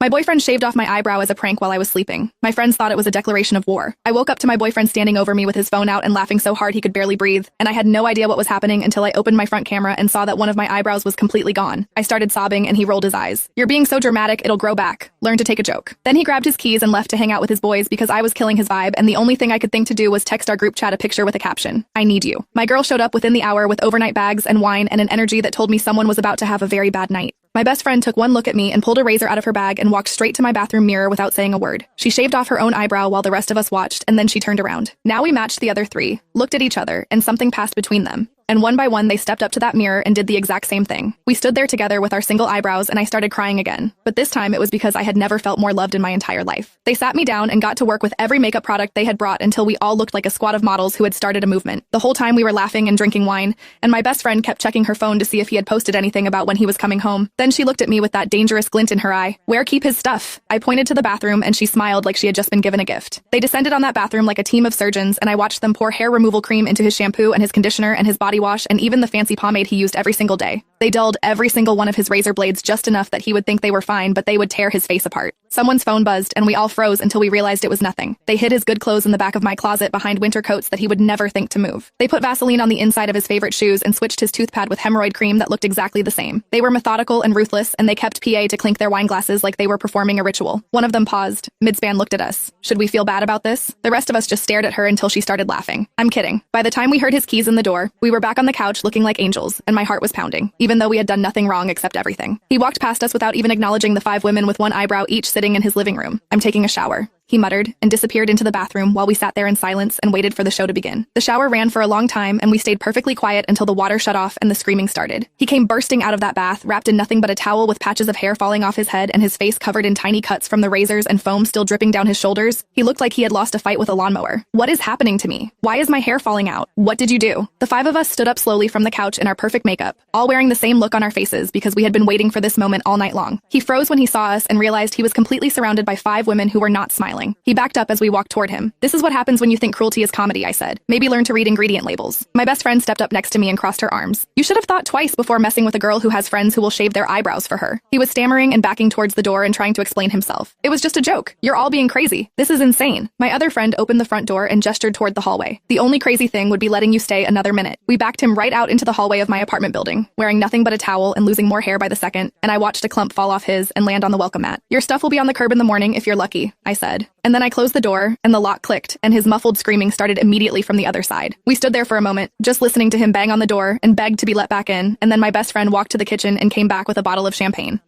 My boyfriend shaved off my eyebrow as a prank while I was sleeping. My friends thought it was a declaration of war. I woke up to my boyfriend standing over me with his phone out and laughing so hard he could barely breathe, and I had no idea what was happening until I opened my front camera and saw that one of my eyebrows was completely gone. I started sobbing and he rolled his eyes. "You're being so dramatic, it'll grow back. Learn to take a joke." Then he grabbed his keys and left to hang out with his boys because I was killing his vibe, and the only thing I could think to do was text our group chat a picture with a caption, "I need you." My girl showed up within the hour with overnight bags and wine and an energy that told me someone was about to have a very bad night. My best friend took one look at me and pulled a razor out of her bag and walked straight to my bathroom mirror without saying a word. She shaved off her own eyebrow while the rest of us watched, and then she turned around. Now we matched the other three, looked at each other, and something passed between them. And one by one they stepped up to that mirror and did the exact same thing. We stood there together with our single eyebrows and I started crying again. But this time it was because I had never felt more loved in my entire life. They sat me down and got to work with every makeup product they had brought until we all looked like a squad of models who had started a movement. The whole time we were laughing and drinking wine, and my best friend kept checking her phone to see if he had posted anything about when he was coming home. Then she looked at me with that dangerous glint in her eye. "Where keep his stuff?" I pointed to the bathroom and she smiled like she had just been given a gift. They descended on that bathroom like a team of surgeons, and I watched them pour hair removal cream into his shampoo and his conditioner and his body wash and even the fancy pomade he used every single day. They dulled every single one of his razor blades just enough that he would think they were fine, but they would tear his face apart. Someone's phone buzzed, and we all froze until we realized it was nothing. They hid his good clothes in the back of my closet behind winter coats that he would never think to move. They put Vaseline on the inside of his favorite shoes and switched his toothpad with hemorrhoid cream that looked exactly the same. They were methodical and ruthless, and they kept PA to clink their wine glasses like they were performing a ritual. One of them paused. Midspan looked at us. Should we feel bad about this? The rest of us just stared at her until she started laughing. I'm kidding. By the time we heard his keys in the door, we were back on the couch looking like angels, and my heart was pounding, even though we had done nothing wrong except everything. He walked past us without even acknowledging the 5 women with one eyebrow each sitting in his living room. "I'm taking a shower," he muttered, and disappeared into the bathroom while we sat there in silence and waited for the show to begin. The shower ran for a long time, and we stayed perfectly quiet until the water shut off and the screaming started. He came bursting out of that bath, wrapped in nothing but a towel with patches of hair falling off his head and his face covered in tiny cuts from the razors and foam still dripping down his shoulders. He looked like he had lost a fight with a lawnmower. "What is happening to me? Why is my hair falling out? What did you do?" The 5 of us stood up slowly from the couch in our perfect makeup, all wearing the same look on our faces because we had been waiting for this moment all night long. He froze when he saw us and realized he was completely surrounded by 5 women who were not smiling. He backed up as we walked toward him. "This is what happens when you think cruelty is comedy," I said. "Maybe learn to read ingredient labels." My best friend stepped up next to me and crossed her arms. "You should have thought twice before messing with a girl who has friends who will shave their eyebrows for her." He was stammering and backing towards the door and trying to explain himself. "It was just a joke. You're all being crazy. This is insane." My other friend opened the front door and gestured toward the hallway. "The only crazy thing would be letting you stay another minute." We backed him right out into the hallway of my apartment building, wearing nothing but a towel and losing more hair by the second, and I watched a clump fall off his and land on the welcome mat. "Your stuff will be on the curb in the morning if you're lucky," I said. And then I closed the door, and the lock clicked, and his muffled screaming started immediately from the other side. We stood there for a moment, just listening to him bang on the door and beg to be let back in, and then my best friend walked to the kitchen and came back with a bottle of champagne.